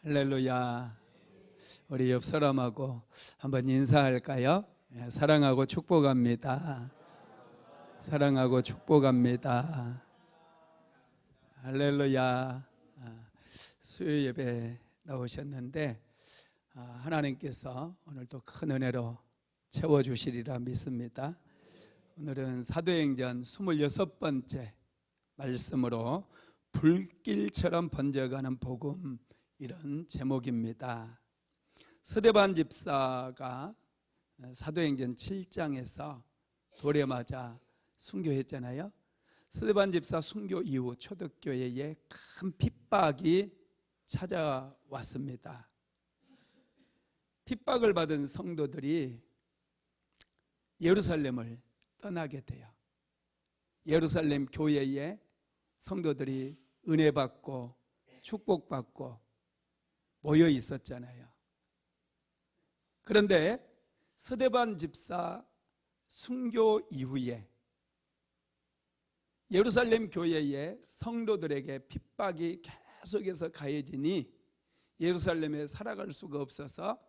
할렐루야. 우리 옆 사람하고 한번 인사할까요? 사랑하고 축복합니다. 사랑하고 축복합니다. 할렐루야. 수요 예배 나오셨는데 하나님께서 오늘도 큰 은혜로 채워주시리라 믿습니다. 오늘은 사도행전 26번째 말씀으로 불길처럼 번져가는 복음, 이런 제목입니다. 스데반 집사가 사도행전 7장에서 돌에 맞아 순교했잖아요. 스데반 집사 순교 이후 초대교회에 큰 핍박이 찾아왔습니다. 핍박을 받은 성도들이 예루살렘을 떠나게 돼요. 예루살렘 교회에 성도들이 은혜 받고 축복받고 모여 있었잖아요. 그런데 스데반 집사 순교 이후에 예루살렘 교회의 성도들에게 핍박이 계속해서 가해지니 예루살렘에 살아갈 수가 없어서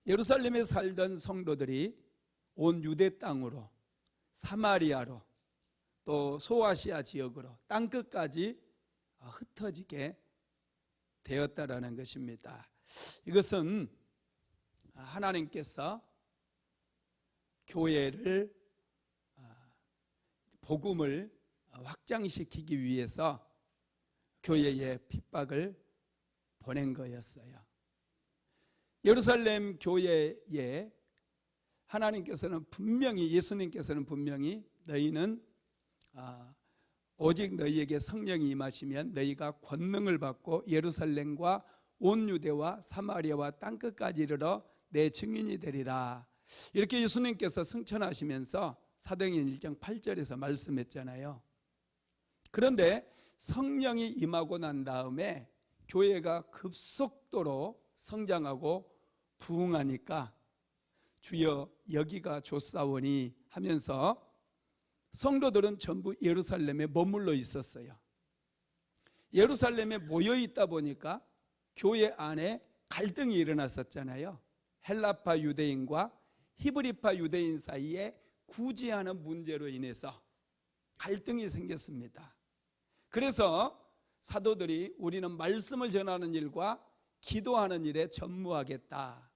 예루살렘에 살던 성도들이 온 유대 땅으로, 사마리아로, 또 소아시아 지역으로 땅끝까지 흩어지게 되었다라는 것입니다. 이것은 하나님께서 교회를, 복음을 확장시키기 위해서 교회에 핍박을 보낸 거였어요. 예루살렘 교회에 하나님께서는 분명히, 예수님께서는 분명히 너희는 오직 너희에게 성령이 임하시면 너희가 권능을 받고 예루살렘과 온 유대와 사마리아와 땅끝까지 이르러 내 증인이 되리라, 이렇게 예수님께서 승천하시면서 사도행전 1장 8절에서 말씀했잖아요. 그런데 성령이 임하고 난 다음에 교회가 급속도로 성장하고 부흥하니까 주여 여기가 좋사오니 하면서 성도들은 전부 예루살렘에 머물러 있었어요. 예루살렘에 모여 있다 보니까 교회 안에 갈등이 일어났었잖아요. 헬라파 유대인과 히브리파 유대인 사이에 구제하는 문제로 인해서 갈등이 생겼습니다. 그래서 사도들이 우리는 말씀을 전하는 일과 기도하는 일에 전무하겠다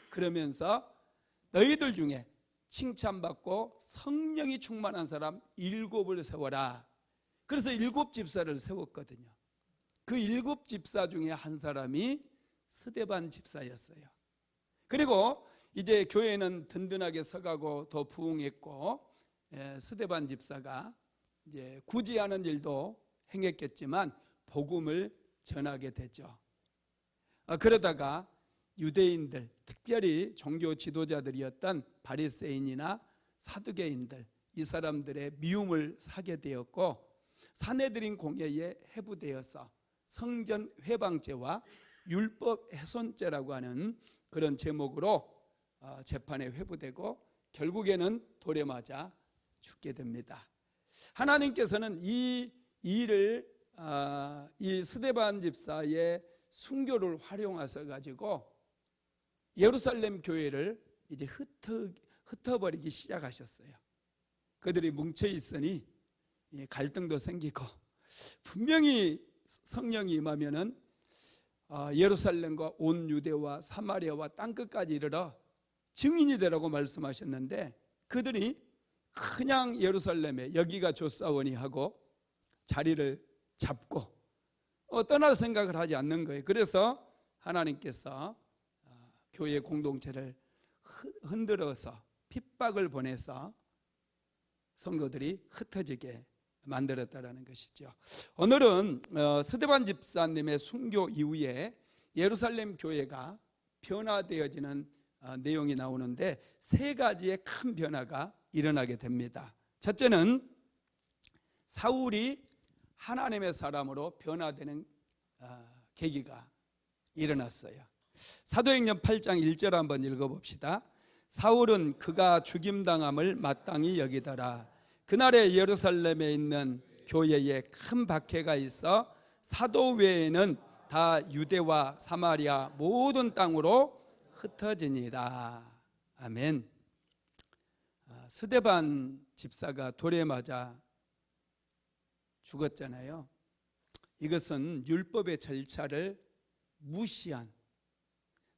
그러면서 너희들 중에 칭찬받고 성령이 충만한 사람 7을 세워라. 그래서 7 집사를 세웠거든요. 그 7 집사 중에 한 사람이 스데반 집사였어요. 그리고 이제 교회는 든든하게 서가고 더 부흥했고, 스데반 집사가 이제 구제하는 일도 행했겠지만 복음을 전하게 되죠. 그러다가 유대인들, 특별히 종교 지도자들이었던 바리새인이나 사두개인들, 이 사람들의 미움을 사게 되었고 사내들인 공회에 회부되어서 성전 회방죄와 율법 훼손죄라고 하는 그런 제목으로 재판에 회부되고 결국에는 돌에 맞아 죽게 됩니다. 하나님께서는 이 일을, 이 스데반 집사의 순교를 활용하셔 가지고 예루살렘 교회를 이제 흩어버리기 시작하셨어요. 그들이 뭉쳐 있으니 갈등도 생기고, 분명히 성령이 임하면은 예루살렘과 온 유대와 사마리아와 땅끝까지 이르러 증인이 되라고 말씀하셨는데 그들이 그냥 예루살렘에 여기가 좋사오니 하고 자리를 잡고 떠날 생각을 하지 않는 거예요. 그래서 하나님께서 교회 공동체를 흔들어서 핍박을 보내서 성도들이 흩어지게 만들었다는 것이죠. 오늘은 스데반 집사님의 순교 이후에 예루살렘 교회가 변화되어지는 내용이 나오는데 3가지의 큰 변화가 일어나게 됩니다. 첫째는 사울이 하나님의 사람으로 변화되는 계기가 일어났어요. 사도행전 8장 1절 한번 읽어봅시다. 사울은 그가 죽임당함을 마땅히 여기더라. 그날에 예루살렘에 있는 교회에 큰 박해가 있어 사도 외에는 다 유대와 사마리아 모든 땅으로 흩어지니라. 아멘. 스데반 집사가 돌에 맞아 죽었잖아요. 이것은 율법의 절차를 무시한,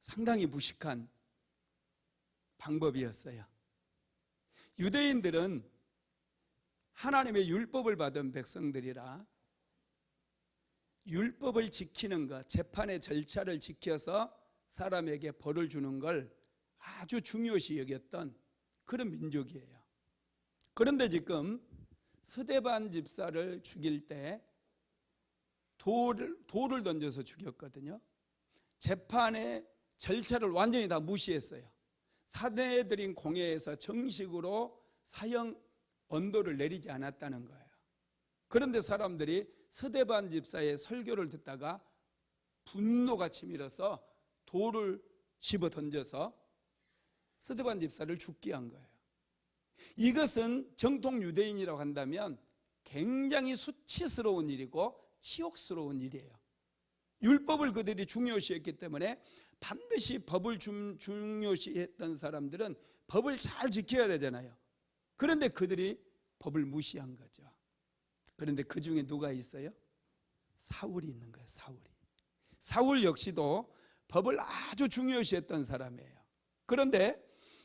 상당히 무식한 방법이었어요. 유대인들은 하나님의 율법을 받은 백성들이라 율법을 지키는 것, 재판의 절차를 지켜서 사람에게 벌을 주는 걸 아주 중요시 여겼던 그런 민족이에요. 그런데 지금 스데반 집사를 죽일 때 돌을 던져서 죽였거든요. 재판의 절차를 완전히 다 무시했어요. 사내들인 공회에서 정식으로 사형 언도를 내리지 않았다는 거예요. 그런데 사람들이 스데반 집사의 설교를 듣다가 분노가 치밀어서 돌을 집어 던져서 스데반 집사를 죽게 한 거예요. 이것은 정통 유대인이라고 한다면 굉장히 수치스러운 일이고 치욕스러운 일이에요. 율법을 그들이 중요시했기 때문에 반드시 법을 중요시했던 사람들은 법을 잘 지켜야 되잖아요. 그런데 그들이 법을 무시한 거죠. 그런데 그 중에 누가 있어요? 사울이 있는 거예요. 사울 역시도 법을 아주 중요시했던 사람이에요. 그런데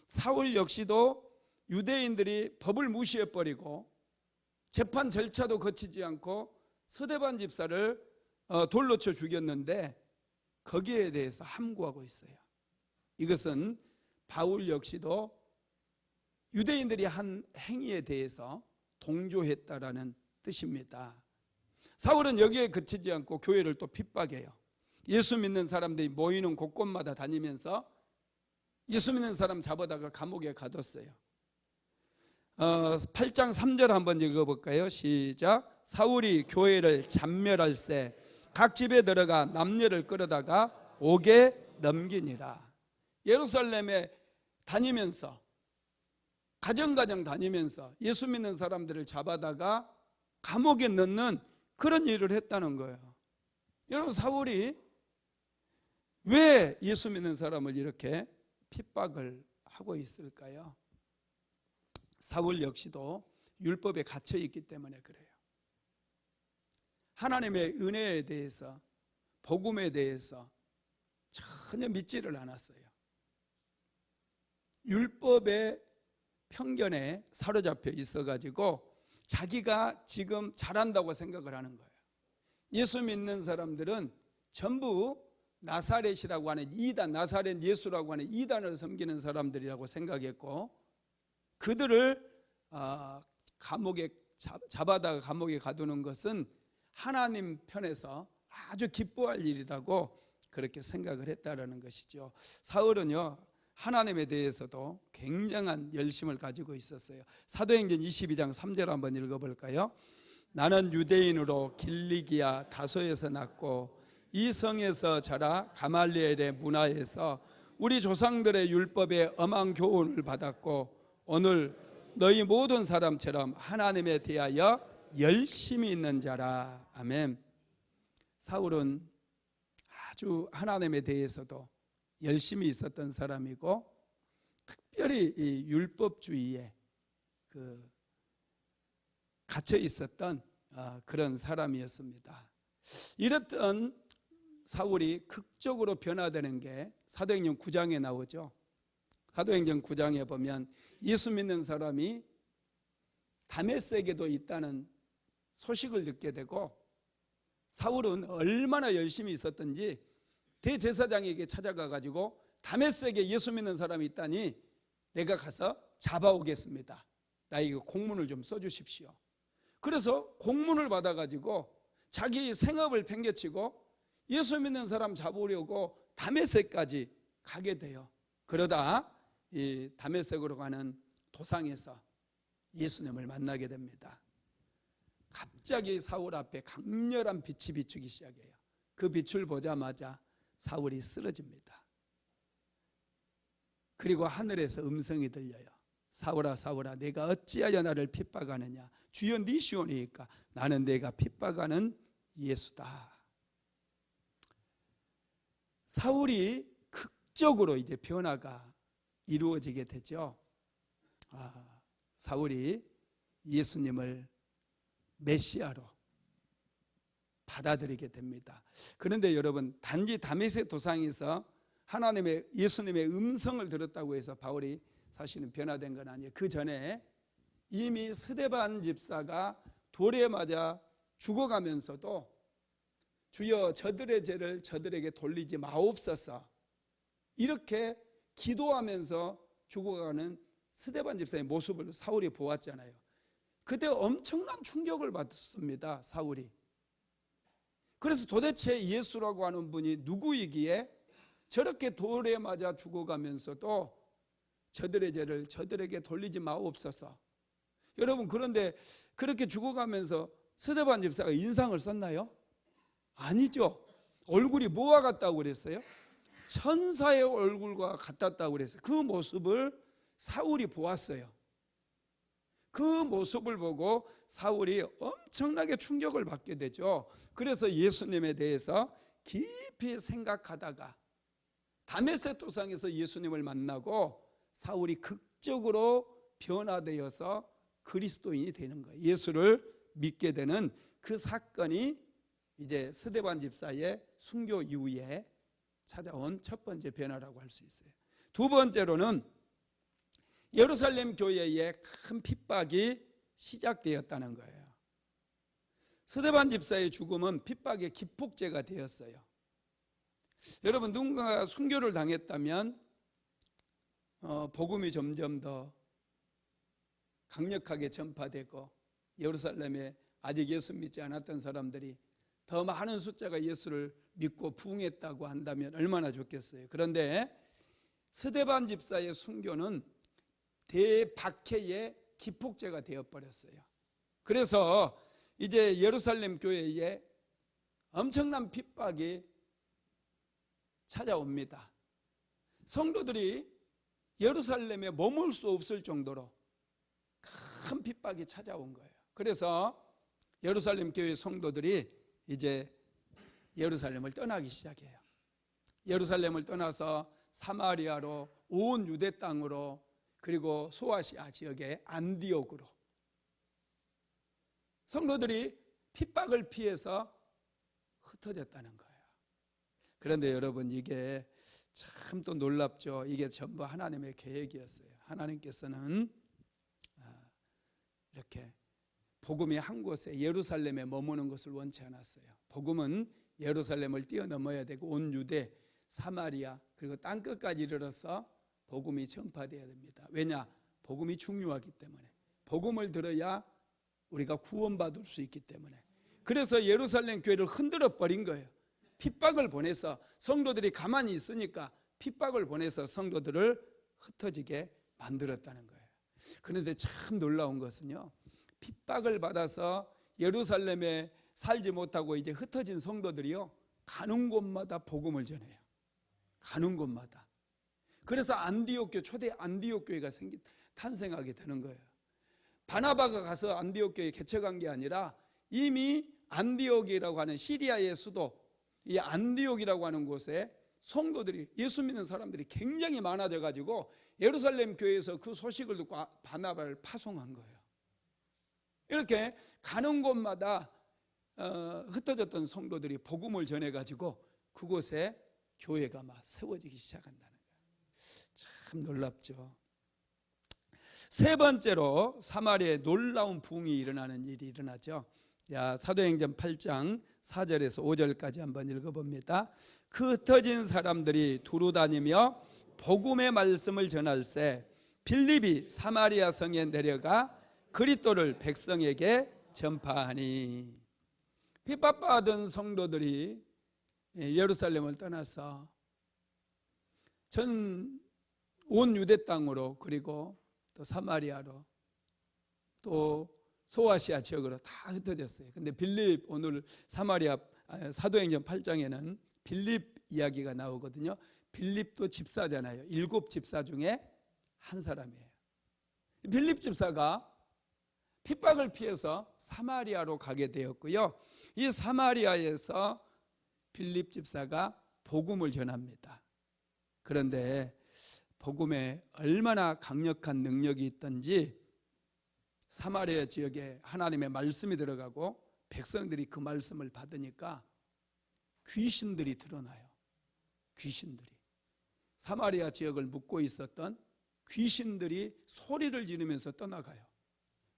사울 역시도 유대인들이 법을 무시해버리고 재판 절차도 거치지 않고 스데반 집사를 돌로 쳐 죽였는데 거기에 대해서 함구하고 있어요. 이것은 바울 역시도 유대인들이 한 행위에 대해서 동조했다라는 뜻입니다. 사울은 여기에 그치지 않고 교회를 또 핍박해요. 예수 믿는 사람들이 모이는 곳곳마다 다니면서 예수 믿는 사람 잡아다가 감옥에 가뒀어요. 8장 3절 한번 읽어볼까요? 시작. 사울이 교회를 잔멸할세 각 집에 들어가 남녀를 끌어다가 옥에 넘기니라. 예루살렘에 다니면서 가정가정 다니면서 예수 믿는 사람들을 잡아다가 감옥에 넣는 그런 일을 했다는 거예요. 여러분, 사울이 왜 예수 믿는 사람을 이렇게 핍박을 하고 있을까요? 사울 역시도 율법에 갇혀 있기 때문에 그래요. 하나님의 은혜에 대해서, 복음에 대해서 전혀 믿지를 않았어요. 율법의 편견에 사로잡혀 있어가지고 자기가 지금 잘한다고 생각을 하는 거예요. 예수 믿는 사람들은 전부 나사렛이라고 하는 이단, 나사렛 예수라고 하는 이단을 섬기는 사람들이라고 생각했고, 그들을 감옥에 잡아다가 감옥에 가두는 것은 하나님 편에서 아주 기뻐할 일이라고 그렇게 생각을 했다라는 것이죠. 사울은요, 하나님에 대해서도 굉장한 열심을 가지고 있었어요. 사도행전 22장 3절 한번 읽어볼까요? 나는 유대인으로 길리기아 다소에서 났고 이 성에서 자라 가말리엘의 문화에서 우리 조상들의 율법에 엄한 교훈을 받았고 오늘 너희 모든 사람처럼 하나님에 대하여 열심히 있는 자라. 아멘. 사울은 아주 하나님에 대해서도 열심히 있었던 사람이고 특별히 이 율법주의에 갇혀 있었던 그런 사람이었습니다. 이랬던 사울이 극적으로 변화되는 게 사도행전 9장에 나오죠. 사도행전 9장에 보면 예수 믿는 사람이 다메섹에도 있다는 소식을 듣게 되고, 사울은 얼마나 열심히 있었던지 대제사장에게 찾아가 가지고 다메섹에 예수 믿는 사람이 있다니 내가 가서 잡아오겠습니다. 나에게 공문을 좀 써주십시오. 그래서 공문을 받아 가지고 자기 생업을 팽개치고 예수 믿는 사람 잡으려고 다메섹까지 가게 돼요. 그러다 이 다메섹으로 가는 도상에서 예수님을 만나게 됩니다. 갑자기 사울 앞에 강렬한 빛이 비추기 시작해요. 그 빛을 보자마자 사울이 쓰러집니다. 그리고 하늘에서 음성이 들려요. 사울아 사울아 내가 어찌하여 나를 핍박하느냐. 주여 네 시온이니까 나는 내가 핍박하는 예수다. 사울이 극적으로 이제 변화가 이루어지게 되죠. 사울이 예수님을 메시아로 받아들이게 됩니다. 그런데 여러분, 단지 다메섹 도상에서 예수님의 음성을 들었다고 해서 바울이 사실은 변화된 건 아니에요. 그 전에 이미 스데반 집사가 돌에 맞아 죽어가면서도 주여 저들의 죄를 저들에게 돌리지 마옵소서, 이렇게 기도하면서 죽어가는 스데반 집사의 모습을 사울이 보았잖아요. 그때 엄청난 충격을 받았습니다, 사울이. 그래서 도대체 예수라고 하는 분이 누구이기에 저렇게 돌에 맞아 죽어가면서도 저들의 죄를 저들에게 돌리지 마옵소서. 여러분, 그런데 그렇게 죽어가면서 스데반 집사가 인상을 썼나요? 아니죠. 얼굴이 뭐와 같다고 그랬어요? 천사의 얼굴과 같았다고 그랬어요. 그 모습을 사울이 보았어요. 그 모습을 보고 사울이 엄청나게 충격을 받게 되죠. 그래서 예수님에 대해서 깊이 생각하다가 다메섹 도상에서 예수님을 만나고 사울이 극적으로 변화되어서 그리스도인이 되는 거예요. 예수를 믿게 되는 그 사건이 이제 스데반 집사의 순교 이후에 찾아온 첫 번째 변화라고 할 수 있어요. 두 번째로는 예루살렘 교회에 큰 핍박이 시작되었다는 거예요. 스데반 집사의 죽음은 핍박의 기폭제가 되었어요. 여러분, 누군가가 순교를 당했다면 복음이 점점 더 강력하게 전파되고 예루살렘에 아직 예수 믿지 않았던 사람들이 더 많은 숫자가 예수를 믿고 부응했다고 한다면 얼마나 좋겠어요. 그런데 스데반 집사의 순교는 대박해의 기폭제가 되어버렸어요. 그래서 이제 예루살렘 교회에 엄청난 핍박이 찾아옵니다. 성도들이 예루살렘에 머물 수 없을 정도로 큰 핍박이 찾아온 거예요. 그래서 예루살렘 교회 성도들이 이제 예루살렘을 떠나기 시작해요. 예루살렘을 떠나서 사마리아로, 온 유대 땅으로, 그리고 소아시아 지역의 안디옥으로 성도들이 핍박을 피해서 흩어졌다는 거예요. 그런데 여러분, 이게 참 또 놀랍죠. 이게 전부 하나님의 계획이었어요. 하나님께서는 이렇게 복음이 한 곳에 예루살렘에 머무는 것을 원치 않았어요. 복음은 예루살렘을 뛰어넘어야 되고 온 유대, 사마리아, 그리고 땅끝까지 이르러서 복음이 전파되어야 됩니다. 왜냐? 복음이 중요하기 때문에. 복음을 들어야 우리가 구원받을 수 있기 때문에. 그래서 예루살렘 교회를 흔들어 버린 거예요. 핍박을 보내서, 성도들이 가만히 있으니까 핍박을 보내서 성도들을 흩어지게 만들었다는 거예요. 그런데 참 놀라운 것은요, 핍박을 받아서 예루살렘에 살지 못하고 이제 흩어진 성도들이요, 가는 곳마다 복음을 전해요. 가는 곳마다. 그래서 안디옥 교회, 초대 안디옥 교회가 탄생하게 되는 거예요. 바나바가 가서 안디옥 교회에 개척한 게 아니라 이미 안디옥이라고 하는 시리아의 수도, 이 안디옥이라고 하는 곳에 성도들이, 예수 믿는 사람들이 굉장히 많아져 가지고 예루살렘 교회에서 그 소식을 듣고 바나바를 파송한 거예요. 이렇게 가는 곳마다 흩어졌던 성도들이 복음을 전해 가지고 그곳에 교회가 막 세워지기 시작한다는 거예요. 참 놀랍죠. 세 번째로 사마리아에 놀라운 부흥이 일어나는 일이 일어나죠. 사도행전 8장 4절에서 5절까지 한번 읽어봅니다. 그 흩어진 사람들이 두루 다니며 복음의 말씀을 전할세 빌립이 사마리아 성에 내려가 그리스도를 백성에게 전파하니. 핍박받은 성도들이 예루살렘을 떠나서 전 온 유대 땅으로, 그리고 또 사마리아로, 또 소아시아 지역으로 다 흩어졌어요. 근데 빌립, 오늘 사도행전 8장에는 빌립 이야기가 나오거든요. 빌립도 집사잖아요. 7 집사 중에 한 사람이에요. 빌립 집사가 핍박을 피해서 사마리아로 가게 되었고요. 이 사마리아에서 빌립 집사가 복음을 전합니다. 그런데 복음에 얼마나 강력한 능력이 있던지 사마리아 지역에 하나님의 말씀이 들어가고 백성들이 그 말씀을 받으니까 귀신들이 드러나요. 귀신들이. 사마리아 지역을 묵고 있었던 귀신들이 소리를 지르면서 떠나가요.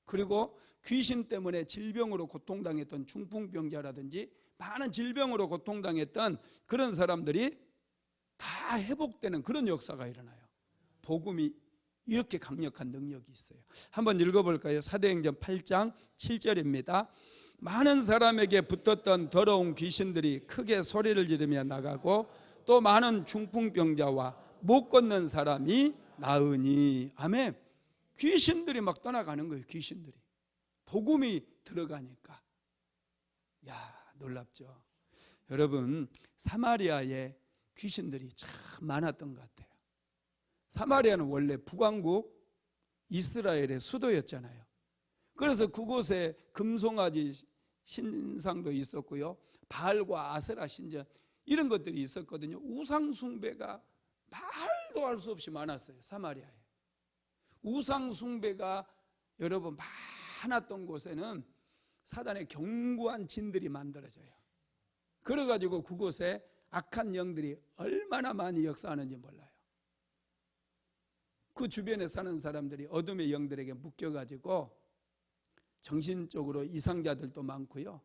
그리고 귀신 때문에 질병으로 고통당했던 중풍병자라든지 많은 질병으로 고통당했던 그런 사람들이 다 회복되는 그런 역사가 일어나요. 복음이 이렇게 강력한 능력이 있어요. 한번 읽어볼까요? 사도행전 8장 7절입니다. 많은 사람에게 붙었던 더러운 귀신들이 크게 소리를 지르며 나가고 또 많은 중풍병자와 못 걷는 사람이 나으니. 아멘. 귀신들이 막 떠나가는 거예요. 귀신들이. 복음이 들어가니까. 야, 놀랍죠. 여러분, 사마리아에 귀신들이 참 많았던 것 같아요. 사마리아는 원래 북왕국 이스라엘의 수도였잖아요. 그래서 그곳에 금송아지 신상도 있었고요, 바알과 아세라 신전 이런 것들이 있었거든요. 우상 숭배가 말도 할 수 없이 많았어요. 사마리아에 우상 숭배가 여러분 많았던 곳에는 사단의 견고한 진들이 만들어져요. 그래가지고 그곳에 악한 영들이 얼마나 많이 역사하는지 몰라요. 그 주변에 사는 사람들이 어둠의 영들에게 묶여가지고 정신적으로 이상자들도 많고요,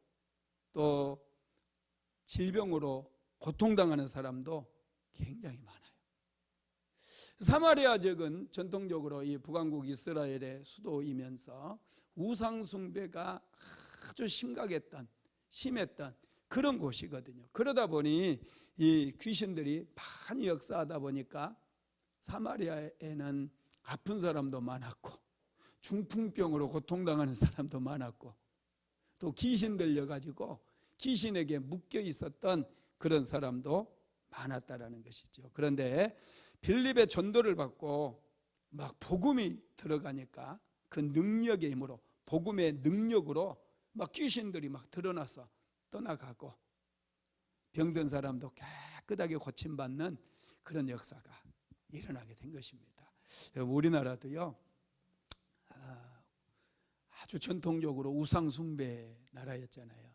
또 질병으로 고통당하는 사람도 굉장히 많아요. 사마리아 지역은 전통적으로 이 북왕국 이스라엘의 수도이면서 우상 숭배가 아주 심했던 그런 곳이거든요. 그러다 보니 이 귀신들이 많이 역사하다 보니까 사마리아에는 아픈 사람도 많았고 중풍병으로 고통당하는 사람도 많았고 또 귀신 들려가지고 귀신에게 묶여 있었던 그런 사람도 많았다라는 것이죠. 그런데 빌립의 전도를 받고 막 복음이 들어가니까 그 능력의 힘으로, 복음의 능력으로 막 귀신들이 막 드러나서 떠나가고 병든 사람도 깨끗하게 고침받는 그런 역사가 일어나게 된 것입니다. 우리나라도요, 아주 전통적으로 우상 숭배 나라였잖아요.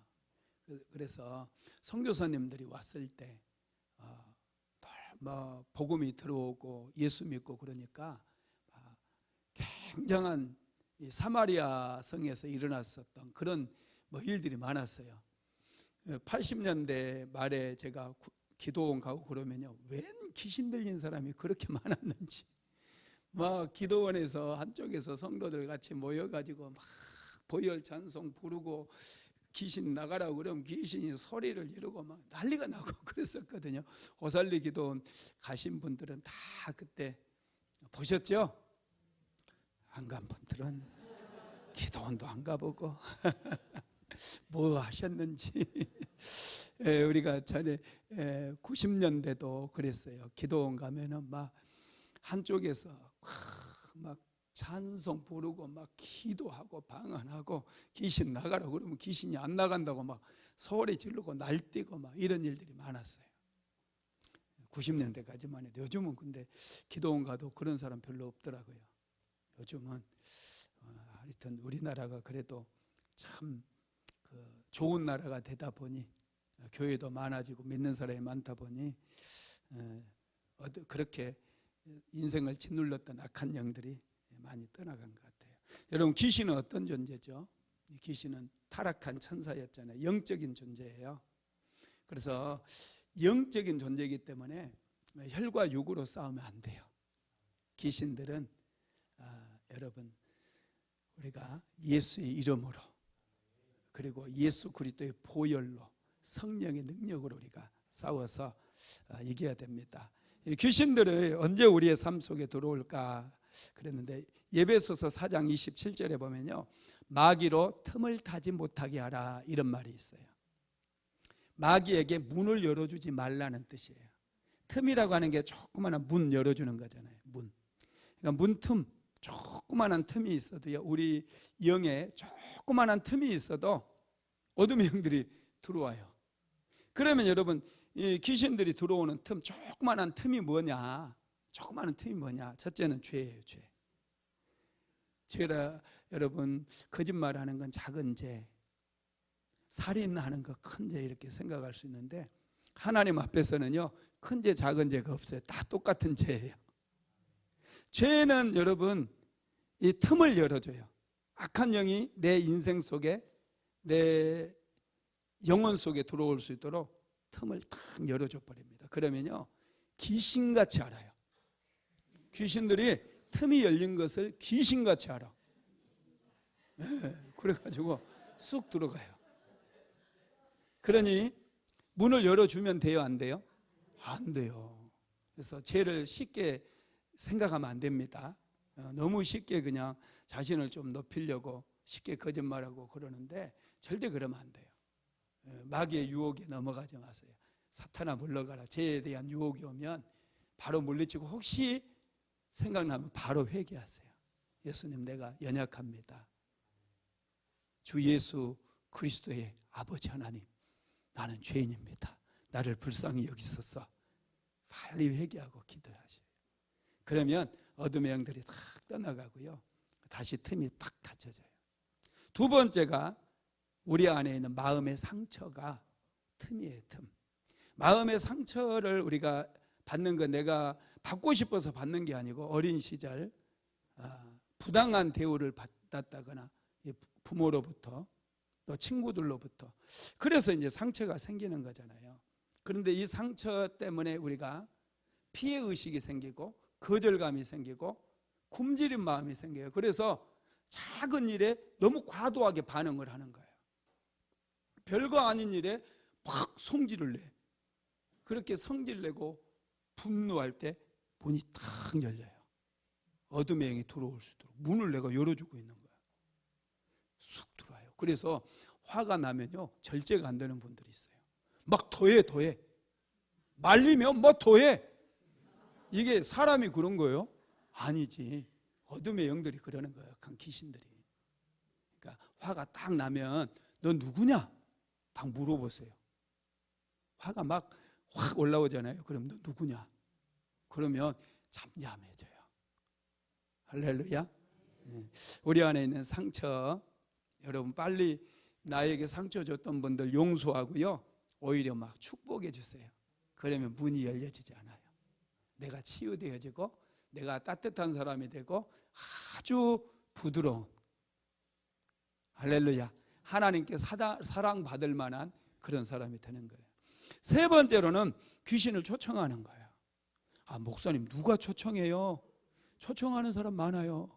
그래서 선교사님들이 왔을 때 복음이 들어오고 예수 믿고 그러니까 굉장한 사마리아 성에서 일어났었던 그런 일들이 많았어요. 80년대 말에 제가 기도원 가고 그러면요, 웬 귀신 들린 사람이 그렇게 많았는지 막 기도원에서 한쪽에서 성도들 같이 모여가지고 막 보혈 찬송 부르고 귀신 나가라고 그러면 귀신이 소리를 지르고 막 난리가 나고 그랬었거든요. 오살리 기도원 가신 분들은 다 그때 보셨죠? 안 간 분들은 기도원도 안 가보고 뭐 하셨는지. 우리가 전에 90년대도 그랬어요. 기도원 가면은 막 한쪽에서 막 찬송 부르고 막 기도하고 방언하고 귀신 나가라고 그러면 귀신이 안 나간다고 막 소리 지르고 날뛰고 막 이런 일들이 많았어요. 90년대까지만 해도. 요즘은 근데 기도원 가도 그런 사람 별로 없더라고요. 요즘은 하여튼 우리나라가 그래도 참 좋은 나라가 되다 보니 교회도 많아지고 믿는 사람이 많다 보니 그렇게 인생을 짓눌렀던 악한 영들이 많이 떠나간 것 같아요. 여러분, 귀신은 어떤 존재죠? 귀신은 타락한 천사였잖아요. 영적인 존재예요. 그래서 영적인 존재이기 때문에 혈과 육으로 싸우면 안 돼요. 귀신들은 여러분, 우리가 예수의 이름으로 그리고 예수 그리스도의 보혈로 성령의 능력으로 우리가 싸워서 이겨야 됩니다. 귀신들은 언제 우리의 삶 속에 들어올까 그랬는데 예배소서 4장 27절에 보면요, 마귀로 틈을 타지 못하게 하라 이런 말이 있어요. 마귀에게 문을 열어주지 말라는 뜻이에요. 틈이라고 하는 게 조그마한 문 열어주는 거잖아요. 문. 그러니까 문틈, 조그마한 틈이 있어도요, 우리 영에 조그마한 틈이 있어도 어둠의 영들이 들어와요. 그러면 여러분, 이 귀신들이 들어오는 틈, 조그마한 틈이 뭐냐? 조그마한 틈이 뭐냐? 첫째는 죄예요, 죄. 죄라 여러분, 거짓말하는 건 작은 죄, 살인하는 거 큰 죄 이렇게 생각할 수 있는데 하나님 앞에서는요, 큰 죄, 작은 죄가 없어요. 다 똑같은 죄예요. 죄는 여러분 이 틈을 열어줘요. 악한 영이 내 인생 속에, 내 영혼 속에 들어올 수 있도록 틈을 딱 열어줘 버립니다. 그러면요, 귀신같이 알아요. 귀신들이 틈이 열린 것을 귀신같이 알아. 그래가지고 쑥 들어가요. 그러니 문을 열어주면 돼요, 안 돼요? 안 돼요. 그래서 죄를 쉽게 생각하면 안 됩니다. 너무 쉽게 그냥 자신을 좀 높이려고 쉽게 거짓말하고 그러는데 절대 그러면 안 돼요. 마귀의 유혹에 넘어가지 마세요. 사탄아 물러가라. 죄에 대한 유혹이 오면 바로 물리치고 혹시 생각나면 바로 회개하세요. 예수님, 내가 연약합니다. 주 예수 그리스도의 아버지 하나님, 나는 죄인입니다. 나를 불쌍히 여기소서. 빨리 회개하고 기도하세요. 그러면 어둠의 영들이 탁 떠나가고요, 다시 틈이 딱 닫혀져요. 두 번째가 우리 안에 있는 마음의 상처가 틈이에요. 틈. 마음의 상처를 우리가 받는 건 내가 받고 싶어서 받는 게 아니고 어린 시절 부당한 대우를 받았다거나 부모로부터 또 친구들로부터, 그래서 이제 상처가 생기는 거잖아요. 그런데 이 상처 때문에 우리가 피해의식이 생기고 거절감이 생기고 굶주린 마음이 생겨요. 그래서 작은 일에 너무 과도하게 반응을 하는 거예요. 별거 아닌 일에 팍 성질을 내. 그렇게 성질내고 분노할 때 문이 탁 열려요. 어둠의 영이 들어올 수 있도록 문을 내가 열어주고 있는 거예요. 쑥 들어와요. 그래서 화가 나면요, 절제가 안 되는 분들이 있어요. 막 더해. 말리면 뭐 더해. 이게 사람이 그런 거예요? 아니지. 어둠의 영들이 그러는 거예요. 강 귀신들이. 그러니까 화가 딱 나면 너 누구냐? 딱 물어보세요. 화가 막 확 올라오잖아요. 그럼 너 누구냐? 그러면 잠잠해져요. 할렐루야. 우리 안에 있는 상처, 여러분 빨리 나에게 상처 줬던 분들 용서하고요, 오히려 막 축복해 주세요. 그러면 문이 열려지지 않아요. 내가 치유되어지고 내가 따뜻한 사람이 되고 아주 부드러운, 할렐루야, 하나님께 사랑받을 만한 그런 사람이 되는 거예요. 세 번째로는 귀신을 초청하는 거예요. 목사님 누가 초청해요? 초청하는 사람 많아요.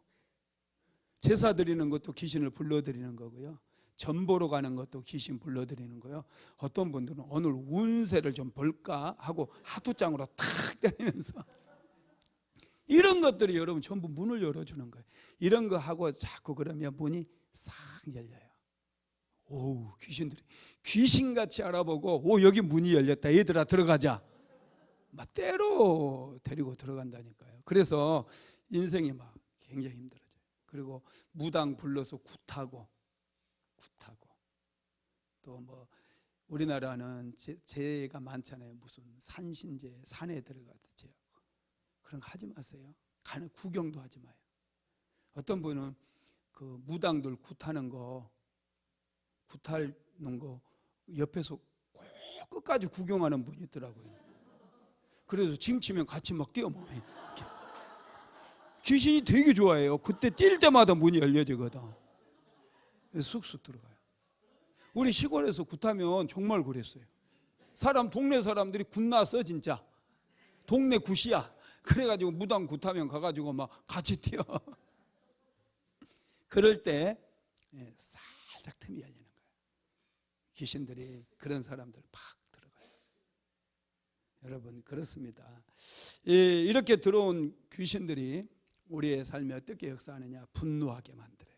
제사 드리는 것도 귀신을 불러드리는 거고요, 전 보러 가는 것도 귀신 불러드리는 거예요. 어떤 분들은 오늘 운세를 좀 볼까 하고 하도장으로 탁 때리면서 이런 것들이 여러분 전부 문을 열어주는 거예요. 이런 거 하고 자꾸 그러면 문이 싹 열려요. 오, 귀신들이 귀신같이 알아보고, 오, 여기 문이 열렸다, 얘들아 들어가자, 막 때로 데리고 들어간다니까요. 그래서 인생이 막 굉장히 힘들어져요. 그리고 무당 불러서 굿하고 또 뭐 우리나라는 죄가 많잖아요. 무슨 산신죄, 산에 들어가서 죄하고 그런 거 하지 마세요. 가는 구경도 하지 마요. 어떤 분은 그 무당들 굿하는 거 옆에서 꼭 끝까지 구경하는 분이 있더라고요. 그래서 징치면 같이 막 뛰어먹어요. 귀신이 되게 좋아해요. 그때 뛸 때마다 문이 열려지거든. 그래서 쑥쑥 들어가요. 우리 시골에서 굿하면 정말 그랬어요. 동네 사람들이 굿났어 진짜. 동네 굿이야. 그래가지고 무당 굿하면 가가지고 막 같이 뛰어. 그럴 때 살짝 틈이 열리는 거예요. 귀신들이 그런 사람들 팍 들어가요. 여러분 그렇습니다. 이렇게 들어온 귀신들이 우리의 삶에 어떻게 역사하느냐? 분노하게 만들어요.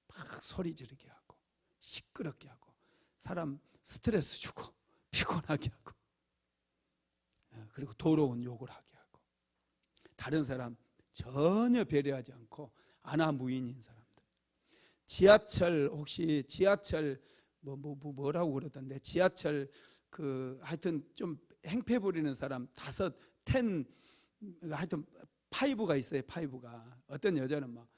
막 소리 지르게 하고 시끄럽게 하고 사람 스트레스 주고 피곤하게 하고 그리고 더러운 욕을 하게 하고 다른 사람 전혀 배려하지 않고 안하무인인 사람들. 지하철 혹시 지하철 뭐라고 그러던데 지하철 하여튼 좀 행패 부리는 사람 10 하여튼 파이브가 있어요. 파이브가 어떤 여자는 막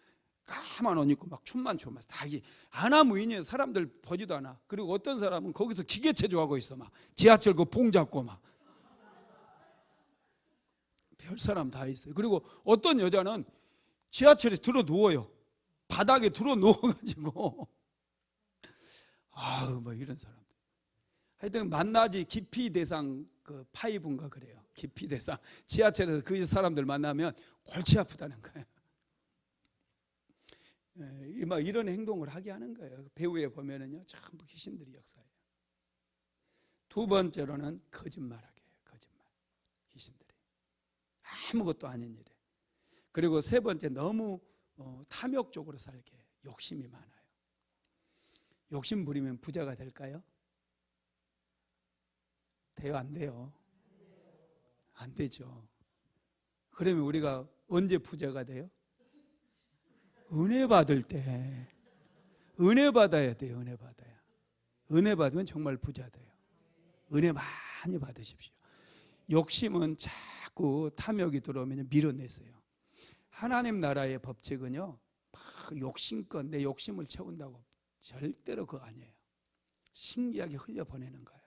까만 옷 입고 막 춤만 춰, 다 아나무인이에요. 사람들 보지도 않아. 그리고 어떤 사람은 거기서 기계체조하고 있어. 막 지하철 그 봉 잡고 막 별 사람 다 있어요. 그리고 어떤 여자는 지하철에 들어 누워요. 바닥에 들어 누워가지고 뭐 이런 사람들. 하여튼 만나지 기피 대상 그 파이브인가 그래요. 기피 대상. 지하철에서 그 사람들 만나면 골치 아프다는 거예요. 막 이런 행동을 하게 하는 거예요. 배우에 보면은요, 전부 귀신들이 역사해요. 두 번째로는 거짓말하게 해요. 거짓말. 귀신들이 아무것도 아닌 일에. 그리고 세 번째, 너무 탐욕적으로 살게 해요. 욕심이 많아요. 욕심 부리면 부자가 될까요? 돼요, 안 돼요? 안 되죠. 그러면 우리가 언제 부자가 돼요? 은혜 받을 때. 은혜 받아야 돼요. 은혜 받아야. 은혜 받으면 정말 부자 돼요. 은혜 많이 받으십시오. 욕심은 자꾸 탐욕이 들어오면 밀어내세요. 하나님 나라의 법칙은요, 막 욕심껏 내 욕심을 채운다고 절대로 그거 아니에요. 신기하게 흘려보내는 거예요.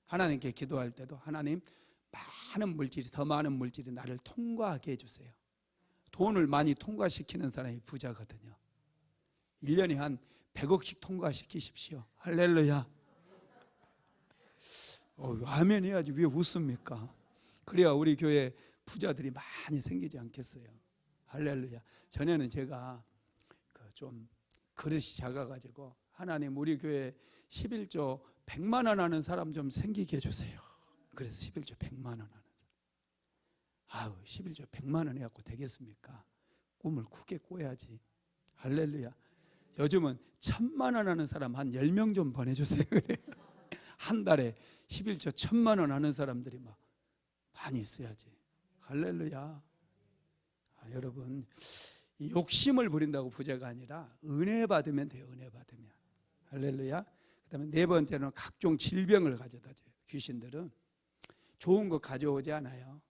하나님께 기도할 때도 하나님, 많은 물질이, 더 많은 물질이 나를 통과하게 해주세요. 돈을 많이 통과시키는 사람이 부자거든요. 1년에 한 100억씩 통과시키십시오. 할렐루야. 아멘 해야지 왜 웃습니까? 그래야 우리 교회 부자들이 많이 생기지 않겠어요. 할렐루야. 전에는 제가 좀 그릇이 작아가지고 하나님 우리 교회 11조 100만 원 하는 사람 좀 생기게 해주세요. 그래서 11조 100만 원 하는 사람. 11조 100만 원 해갖고 되겠습니까? 꿈을 크게 꿔야지. 할렐루야. 요즘은 1000만 원 하는 사람 한 10명 좀 보내주세요. 그래요. 한 달에 11조 1000만 원 하는 사람들이 막 많이 있어야지. 할렐루야. 여러분, 욕심을 부린다고 부자가 아니라 은혜 받으면 돼요. 은혜 받으면. 할렐루야. 그 다음에 네 번째는 각종 질병을 가져다 줘요. 귀신들은 좋은 거 가져오지 않아요.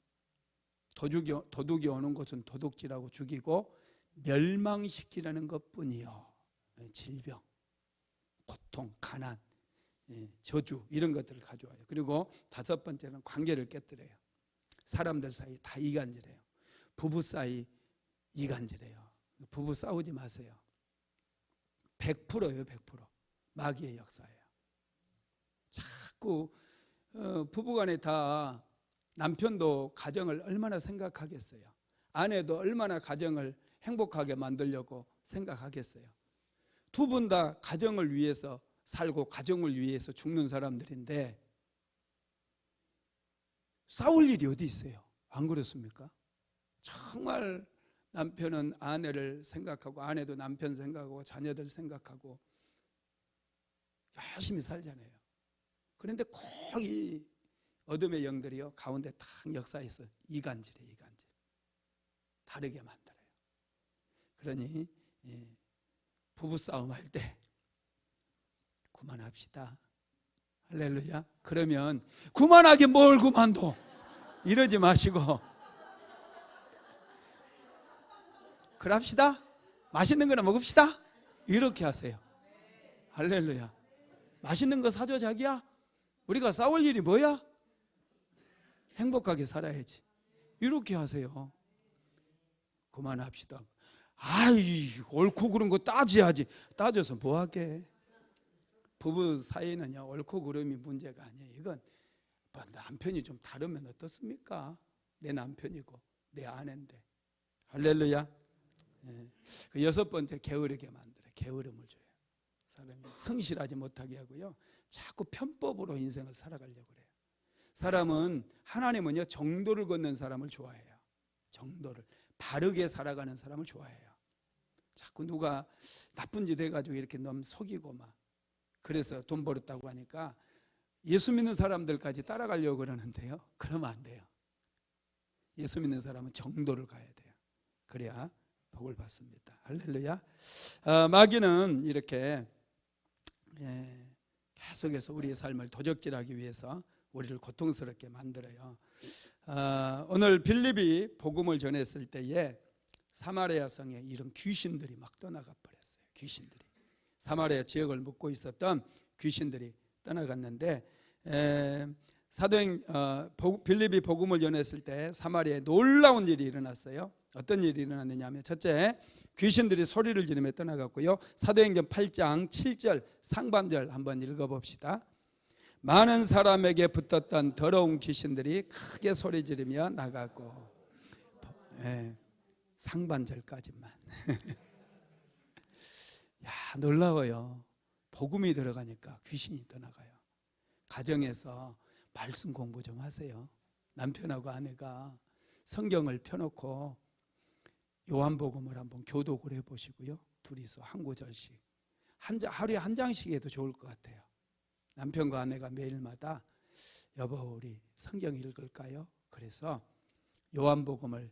도둑이 오는 곳은 도둑질하고 죽이고 멸망시키라는 것뿐이요. 질병, 고통, 가난, 저주 이런 것들을 가져와요. 그리고 다섯 번째는 관계를 깨뜨려요. 사람들 사이 다 이간질해요. 부부 사이 이간질해요. 부부 싸우지 마세요. 100%예요. 100% 마귀의 역사예요. 자꾸 부부간에 다 남편도 가정을 얼마나 생각하겠어요. 아내도 얼마나 가정을 행복하게 만들려고 생각하겠어요. 두 분 다 가정을 위해서 살고 가정을 위해서 죽는 사람들인데 싸울 일이 어디 있어요? 안 그렇습니까? 정말 남편은 아내를 생각하고 아내도 남편 생각하고 자녀들 생각하고 열심히 살잖아요. 그런데 꼭 이 어둠의 영들이요 가운데 딱 역사해서 이간질해. 다르게 만들어요. 그러니 부부싸움 할 때 그만합시다. 할렐루야. 그러면 그만하게 뭘 그만둬 이러지 마시고 그럽시다. 맛있는 거나 먹읍시다. 이렇게 하세요. 할렐루야. 맛있는 거 사줘 자기야. 우리가 싸울 일이 뭐야? 행복하게 살아야지. 이렇게 하세요. 그만합시다. 옳고 그른 거 따져야지. 따져서 뭐하게. 부부 사이는요 옳고 그름이 문제가 아니에요. 이건 남편이 좀 다르면 어떻습니까? 내 남편이고 내 아내인데. 할렐루야. 그 여섯 번째, 게으르게 만들어요. 게으름을 줘요. 사람이 성실하지 못하게 하고요 자꾸 편법으로 인생을 살아가려고 그래요. 사람은, 하나님은요 정도를 걷는 사람을 좋아해요. 정도를, 바르게 살아가는 사람을 좋아해요. 자꾸 누가 나쁜 짓 해가지고 이렇게 너무 속이고 막 그래서 돈 벌었다고 하니까 예수 믿는 사람들까지 따라가려고 그러는데요, 그러면 안 돼요. 예수 믿는 사람은 정도를 가야 돼요. 그래야 복을 받습니다. 할렐루야. 마귀는 이렇게 계속해서 우리의 삶을 도적질하기 위해서 우리를 고통스럽게 만들어요. 오늘 빌립이 복음을 전했을 때에 사마리아 성에 이런 귀신들이 막 떠나가 버렸어요. 귀신들이 사마리아 지역을 묵고 있었던 귀신들이 떠나갔는데 빌립이 복음을 전했을 때 사마리아에 놀라운 일이 일어났어요. 어떤 일이 일어났느냐 하면 첫째, 귀신들이 소리를 지르며 떠나갔고요. 사도행전 8장 7절 상반절 한번 읽어봅시다. 많은 사람에게 붙었던 더러운 귀신들이 크게 소리 지르며 나가고, 상반절까지만. 야, 놀라워요. 복음이 들어가니까 귀신이 떠나가요. 가정에서 말씀 공부 좀 하세요. 남편하고 아내가 성경을 펴놓고 요한복음을 한번 교독을 해보시고요. 둘이서 한 구절씩 하루에 한 장씩 해도 좋을 것 같아요. 남편과 아내가 매일마다 여보 우리 성경 읽을까요? 그래서 요한복음을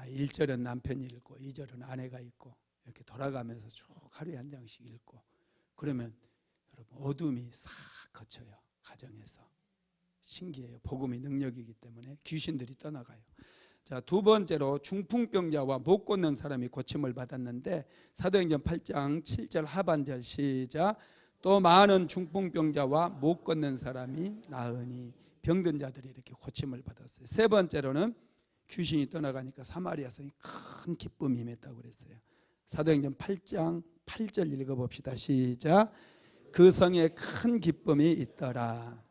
1절은 남편이 읽고 2절은 아내가 읽고 이렇게 돌아가면서 쭉 하루에 한 장씩 읽고 그러면 여러분 어둠이 싹 거쳐요. 가정에서. 신기해요. 복음이 능력이기 때문에 귀신들이 떠나가요. 자, 두 번째로 중풍병자와 못 걷는 사람이 고침을 받았는데 사도행전 8장 7절 하반절 시작. 또 많은 중풍병자와 못 걷는 사람이 나으니 병든 자들이 이렇게 고침을 받았어요. 세 번째로는 귀신이 떠나가니까 사마리아 성이 큰 기쁨이 임했다고 그랬어요. 사도행전 8장 8절 읽어봅시다. 시작. 그 성에 큰 기쁨이 있더라.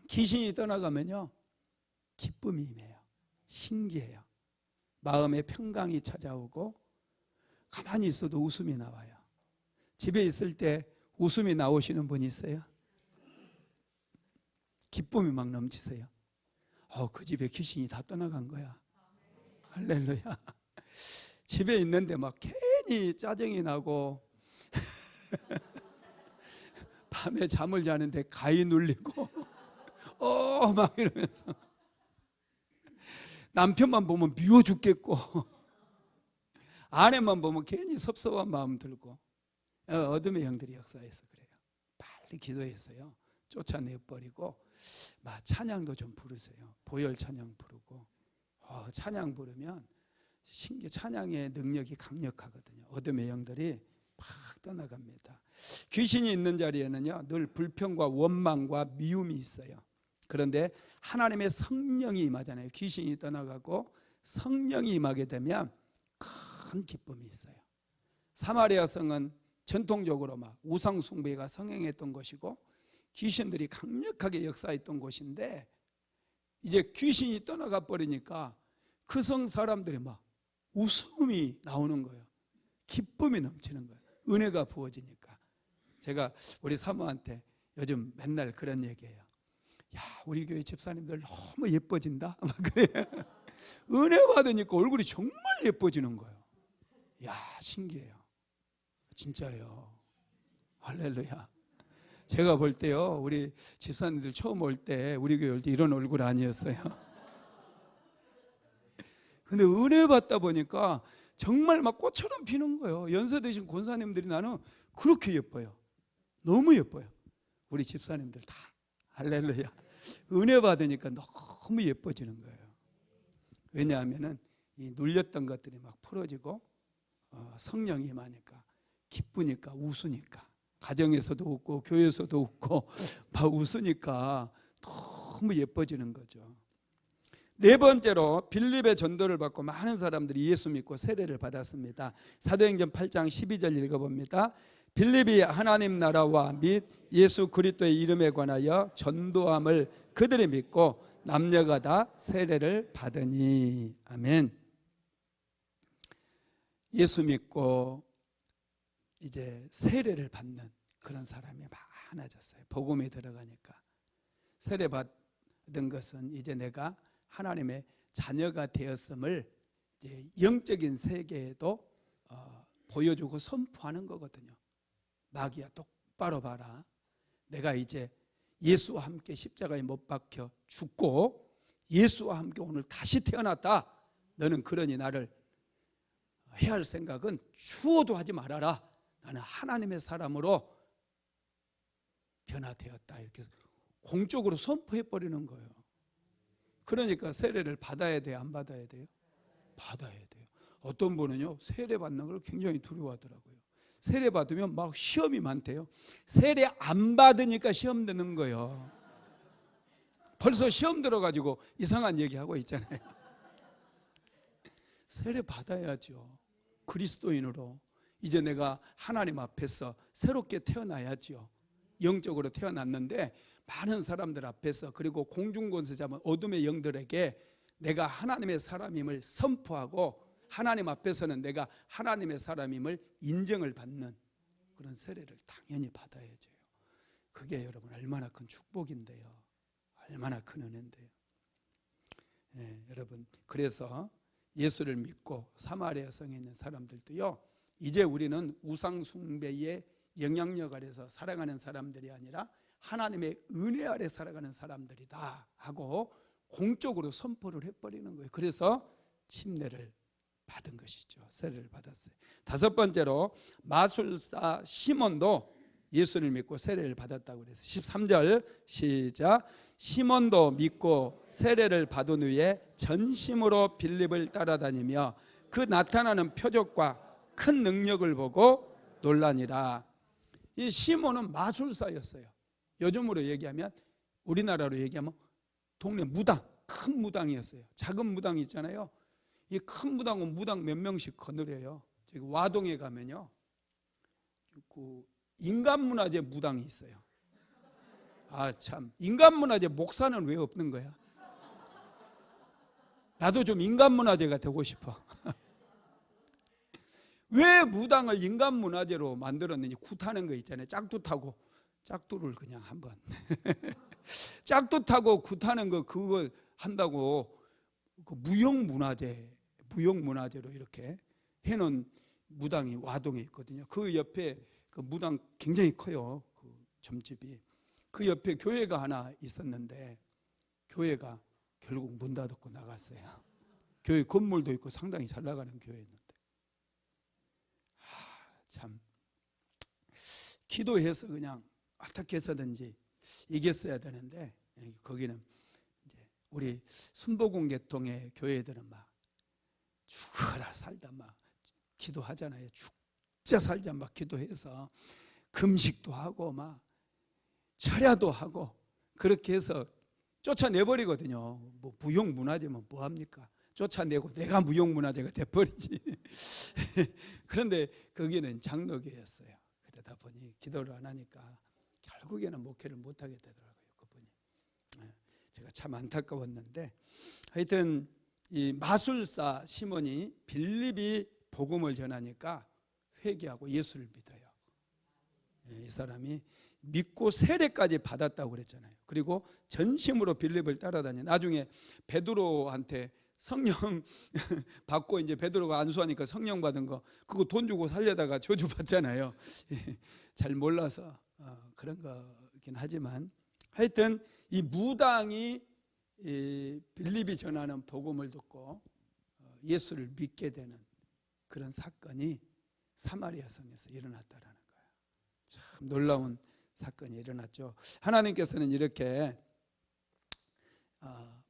귀신이 떠나가면요 기쁨이 임해요. 신기해요. 마음에 평강이 찾아오고 가만히 있어도 웃음이 나와요. 집에 있을 때 웃음이 나오시는 분이 있어요? 기쁨이 막 넘치세요. 그 집에 귀신이 다 떠나간 거야. 할렐루야. 집에 있는데 막 괜히 짜증이 나고 밤에 잠을 자는데 가위 눌리고 막 이러면서 남편만 보면 미워 죽겠고 아내만 보면 괜히 섭섭한 마음 들고 어둠의 형들이 역사해서 그래요. 빨리 기도해서요 쫓아내버리고 막 찬양도 좀 부르세요. 보혈 찬양 부르고 찬양 부르면 찬양의 능력이 강력하거든요. 어둠의 영들이 막 떠나갑니다. 귀신이 있는 자리에는요 늘 불평과 원망과 미움이 있어요. 그런데 하나님의 성령이 임하잖아요. 귀신이 떠나가고 성령이 임하게 되면 큰 기쁨이 있어요. 사마리아 성은 전통적으로 막 우상 숭배가 성행했던 곳이고 귀신들이 강력하게 역사했던 곳인데 이제 귀신이 떠나가 버리니까 그 성 사람들이 막 웃음이 나오는 거예요. 기쁨이 넘치는 거예요. 은혜가 부어지니까. 제가 우리 사모한테 요즘 맨날 그런 얘기해요. 야, 우리 교회 집사님들 너무 예뻐진다. 막 그래. 은혜 받으니까 얼굴이 정말 예뻐지는 거예요. 야, 신기해요. 진짜예요. 할렐루야. 제가 볼 때요, 우리 집사님들 처음 올 때 우리 교회 올 때 이런 얼굴 아니었어요. 근데 은혜 받다 보니까 정말 막 꽃처럼 피는 거예요. 연세 드신 권사님들이 나는 그렇게 예뻐요. 너무 예뻐요. 우리 집사님들 다. 할렐루야. 은혜 받으니까 너무 예뻐지는 거예요. 왜냐하면은 이 눌렸던 것들이 막 풀어지고 성령이 임하니까 기쁘니까 웃으니까 가정에서도 웃고 교회에서도 웃고 막 웃으니까 너무 예뻐지는 거죠. 네 번째로 빌립의 전도를 받고 많은 사람들이 예수 믿고 세례를 받았습니다. 사도행전 8장 12절 읽어봅니다. 빌립이 하나님 나라와 및 예수 그리스도의 이름에 관하여 전도함을 그들이 믿고 남녀가 다 세례를 받으니. 아멘. 예수 믿고 이제 세례를 받는 그런 사람이 많아졌어요. 복음이 들어가니까. 세례 받은 것은 이제 내가 하나님의 자녀가 되었음을 이제 영적인 세계에도 보여주고 선포하는 거거든요. 마귀야 똑바로 봐라. 내가 이제 예수와 함께 십자가에 못 박혀 죽고 예수와 함께 오늘 다시 태어났다. 너는 그러니 나를 해야 할 생각은 추워도 하지 말아라. 나는 하나님의 사람으로 변화되었다 이렇게 공적으로 선포해 버리는 거예요. 그러니까 세례를 받아야 돼요, 안 받아야 돼요? 받아야 돼요. 어떤 분은요 세례 받는 걸 굉장히 두려워하더라고요. 세례 받으면 막 시험이 많대요. 세례 안 받으니까 시험 드는 거예요. 벌써 시험 들어가지고 이상한 얘기하고 있잖아요. 세례 받아야죠. 그리스도인으로 이제 내가 하나님 앞에서 새롭게 태어나야죠. 영적으로 태어났는데 많은 사람들 앞에서, 그리고 공중권세 잡은 어둠의 영들에게 내가 하나님의 사람임을 선포하고 하나님 앞에서는 내가 하나님의 사람임을 인정을 받는 그런 세례를 당연히 받아야죠. 그게 여러분 얼마나 큰 축복인데요, 얼마나 큰 은혜인데요. 여러분, 그래서 예수를 믿고 사마리아 성에 있는 사람들도요, 이제 우리는 우상 숭배의 영향력 아래서 살아가는 사람들이 아니라 하나님의 은혜 아래 살아가는 사람들이다 하고 공적으로 선포를 해버리는 거예요. 그래서 침례를 받은 것이죠. 세례를 받았어요. 다섯 번째로 마술사 시몬도 예수를 믿고 세례를 받았다고 그랬어요. 13절 시작. 시몬도 믿고 세례를 받은 후에 전심으로 빌립을 따라다니며 그 나타나는 표적과 큰 능력을 보고 놀라니라. 이 시몬은 마술사였어요. 요즘으로 얘기하면, 우리나라로 얘기하면 동네 무당, 큰 무당이었어요. 작은 무당 있잖아요. 이 큰 무당은 무당 몇 명씩 거느려요. 저기 와동에 가면요, 그 인간문화재 무당이 있어요. 아 참, 인간문화재 목사는 왜 없는 거야? 나도 좀 인간문화재가 되고 싶어. 왜 무당을 인간문화재로 만들었는지, 굿하는 거 있잖아요. 짝두 타고, 짝두를 그냥 한번 짝두 타고 굿하는 거, 그거 한다고 그 무형문화재로 이렇게 해놓은 무당이 와동에 있거든요. 그 옆에 그 무당 굉장히 커요. 그 점집이. 그 옆에 교회가 하나 있었는데 교회가 결국 문 닫고 나갔어요. 교회 건물도 있고 상당히 잘 나가는 교회였는데, 참 기도해서 그냥 어떻게 해서든지 이겼어야 되는데, 거기는 이제 우리 순복음 계통의 교회들은 막 죽어라 살다 막 기도하잖아요. 죽자 살자 막 기도해서 금식도 하고 막 철야도 하고 그렇게 해서 쫓아내버리거든요. 뭐 무형문화재면 뭐합니까? 쫓아내고 내가 무형문화재가 돼버리지. 그런데 거기는 장로교였어요. 그러다 보니 기도를 안 하니까 결국에는 목회를 못하게 되더라고요. 그분이. 제가 참 안타까웠는데, 하여튼 이 마술사 시몬이 빌립이 복음을 전하니까 회개하고 예수를 믿어요. 이 사람이 믿고 세례까지 받았다고 그랬잖아요. 그리고 전심으로 빌립을 따라다니, 나중에 베드로한테 성령 받고 이제 베드로가 안수하니까 성령 받은 거, 그거 돈 주고 살려다가 저주 받잖아요. 잘 몰라서 그런 거긴 하지만, 하여튼 이 무당이 빌립이 전하는 복음을 듣고 예수를 믿게 되는 그런 사건이 사마리아 성에서 일어났다라는 거예요. 참 놀라운 사건이 일어났죠. 하나님께서는 이렇게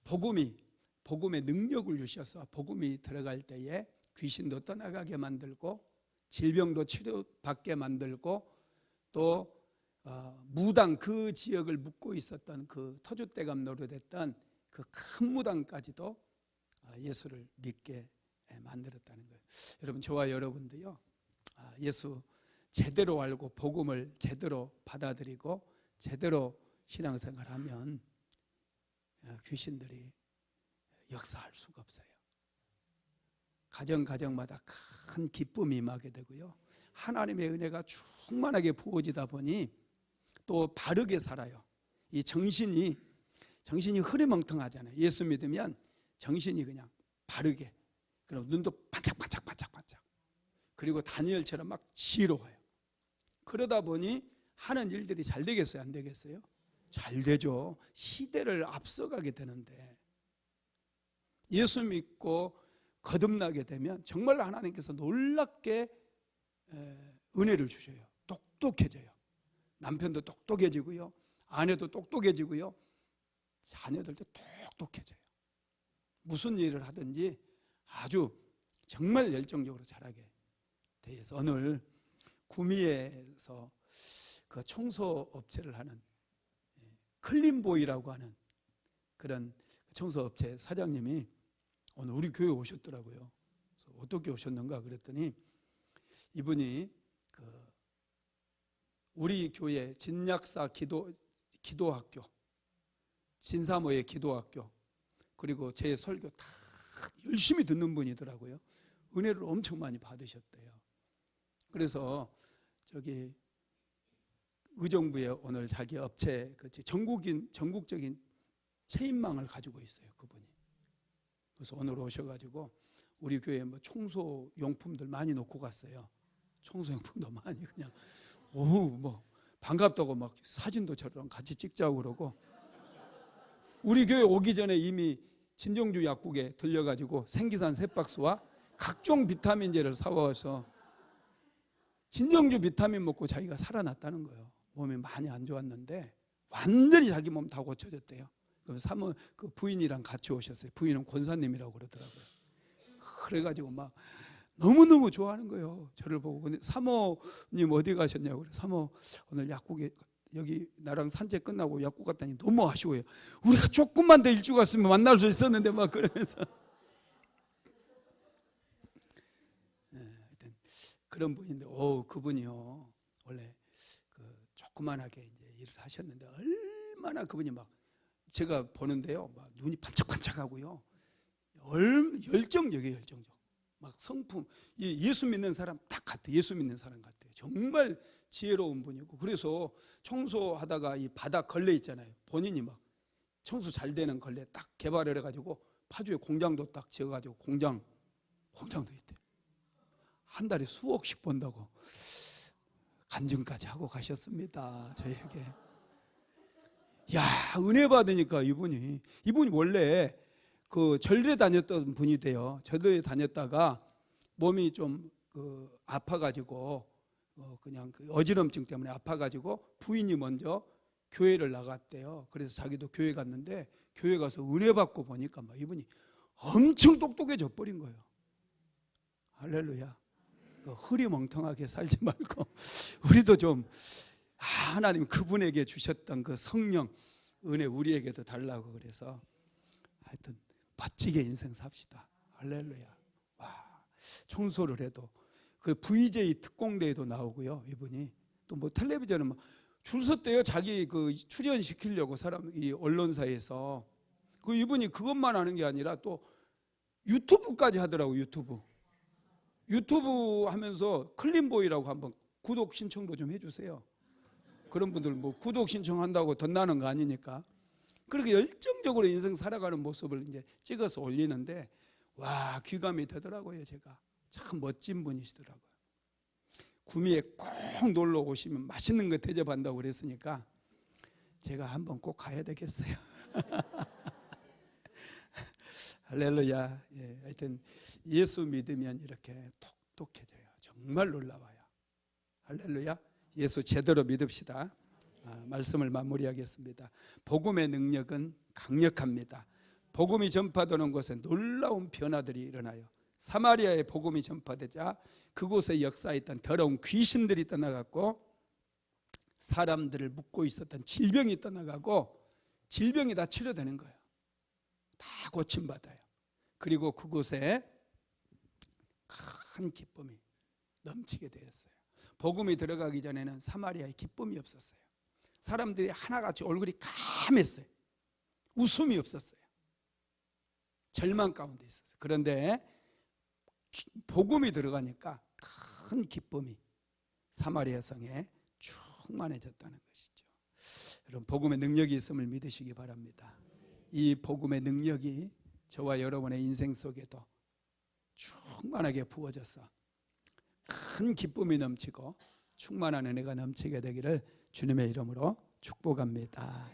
복음의 능력을 주셔서 복음이 들어갈 때에 귀신도 떠나가게 만들고 질병도 치료받게 만들고, 또 무당, 그 지역을 묵고 있었던 그 터줏대감 노릇했던 그 큰 무당까지도 예수를 믿게 만들었다는 거예요. 여러분, 저와 여러분도요, 예수 제대로 알고 복음을 제대로 받아들이고 제대로 신앙생활하면 귀신들이 역사할 수가 없어요. 가정마다 큰 기쁨이 임하게 되고요, 하나님의 은혜가 충만하게 부어지다 보니 또 바르게 살아요. 이 정신이 흐리멍텅하잖아요. 예수 믿으면 정신이 그냥 바르게, 그리고 눈도 반짝반짝, 그리고 다니엘처럼 막 지혜로워요. 그러다 보니 하는 일들이 잘 되겠어요, 안 되겠어요? 잘 되죠. 시대를 앞서가게 되는데, 예수 믿고 거듭나게 되면 정말 하나님께서 놀랍게 은혜를 주셔요. 똑똑해져요. 남편도 똑똑해지고요, 아내도 똑똑해지고요, 자녀들도 똑똑해져요. 무슨 일을 하든지 아주 정말 열정적으로 잘하게 돼서 오늘 구미에서 그 청소업체를 하는 클린보이라고 하는 그런 청소업체 사장님이 오늘 우리 교회에 오셨더라고요. 그래서 어떻게 오셨는가 그랬더니 이분이 우리 교회 진약사 기도학교, 진사모의 기도학교, 그리고 제 설교 다 열심히 듣는 분이더라고요. 은혜를 엄청 많이 받으셨대요. 그래서 저기 의정부에 오늘 자기 업체 전국적인 체인망을 가지고 있어요, 그분이. 그래서 오늘 오셔가지고 우리 교회에 뭐 청소 용품들 많이 놓고 갔어요. 청소 용품도 많이 그냥 뭐 반갑다고 막 사진도 저랑 같이 찍자고 그러고, 우리 교회 오기 전에 이미 진정주 약국에 들려가지고 생기산 3박스와 각종 비타민제를 사와서 진정주 비타민 먹고 자기가 살아났다는 거예요. 몸이 많이 안 좋았는데 완전히 자기 몸 다 고쳐졌대요. 그 부인이랑 같이 오셨어요. 부인은 권사님이라고 그러더라고요. 그래가지고 막 너무너무 좋아하는 거예요, 저를 보고. 근데 사모님 어디 가셨냐고 그래. 사모 오늘 약국에, 여기 나랑 산책 끝나고 약국 갔더니 너무 아쉬워요. 우리가 조금만 더 일찍 왔으면 만날 수 있었는데 막 그러면서 하여튼 그런 분인데, 그분이요 원래 조그만하게 이제 일을 하셨는데 얼마나 그분이 막 제가 보는데요, 막 눈이 반짝반짝하고요, 열정적이에요, 열정적. 막 성품, 예수 믿는 사람 딱 같아. 예수 믿는 사람 같아요. 정말 지혜로운 분이고, 그래서 청소하다가 이 바닥 걸레 있잖아요, 본인이 막 청소 잘 되는 걸레 딱 개발을 해가지고 파주에 공장도 딱 지어가지고 공장도 있대. 한 달에 수억씩 번다고 간증까지 하고 가셨습니다, 저에게. 야, 은혜 받으니까 이분이 원래 그 절대 다녔던 분이 돼요. 절대 다녔다가 몸이 좀 아파가지고 그냥 어지럼증 때문에 아파가지고 부인이 먼저 교회를 나갔대요. 그래서 자기도 교회 갔는데 교회 가서 은혜 받고 보니까 막 이분이 엄청 똑똑해져 버린 거예요. 할렐루야. 흐리멍텅하게 살지 말고 우리도 좀 하나님 그분에게 주셨던 그 성령 은혜 우리에게도 달라고, 그래서 하여튼 멋지게 인생 삽시다. 할렐루야. 와, 청소를 해도 그 VJ 특공대에도 나오고요. 이분이 또 뭐 텔레비전에 막 줄 섰대요. 자기 그 출연시키려고 이 언론사에서. 이분이 그것만 하는 게 아니라 또 유튜브까지 하더라고. 유튜브 하면서 클린보이라고 한번 구독 신청도 좀 해주세요. 그런 분들 뭐 구독 신청한다고 덧나는 거 아니니까. 그렇게 열정적으로 인생 살아가는 모습을 이제 찍어서 올리는데, 와, 귀감이 되더라고요. 제가 참 멋진 분이시더라고요. 구미에 꼭 놀러 오시면 맛있는 거 대접한다고 그랬으니까 제가 한번 꼭 가야 되겠어요. 할렐루야. 예, 하여튼 예수 믿으면 이렇게 똑똑해져요. 정말 놀라워요. 할렐루야. 예수 제대로 믿읍시다. 말씀을 마무리하겠습니다. 복음의 능력은 강력합니다. 복음이 전파되는 곳에 놀라운 변화들이 일어나요. 사마리아에 복음이 전파되자 그곳에 역사했던 더러운 귀신들이 떠나갔고, 사람들을 묶고 있었던 질병이 떠나가고, 질병이 다 치료되는 거예요. 다 고침받아요. 그리고 그곳에 큰 기쁨이 넘치게 되었어요. 복음이 들어가기 전에는 사마리아에 기쁨이 없었어요. 사람들이 하나같이 얼굴이 까맸어요. 웃음이 없었어요. 절망 가운데 있었어요. 그런데 복음이 들어가니까 큰 기쁨이 사마리아 성에 충만해졌다는 것이죠. 여러분, 복음의 능력이 있음을 믿으시기 바랍니다. 이 복음의 능력이 저와 여러분의 인생 속에도 충만하게 부어져서 큰 기쁨이 넘치고 충만한 은혜가 넘치게 되기를 주님의 이름으로 축복합니다.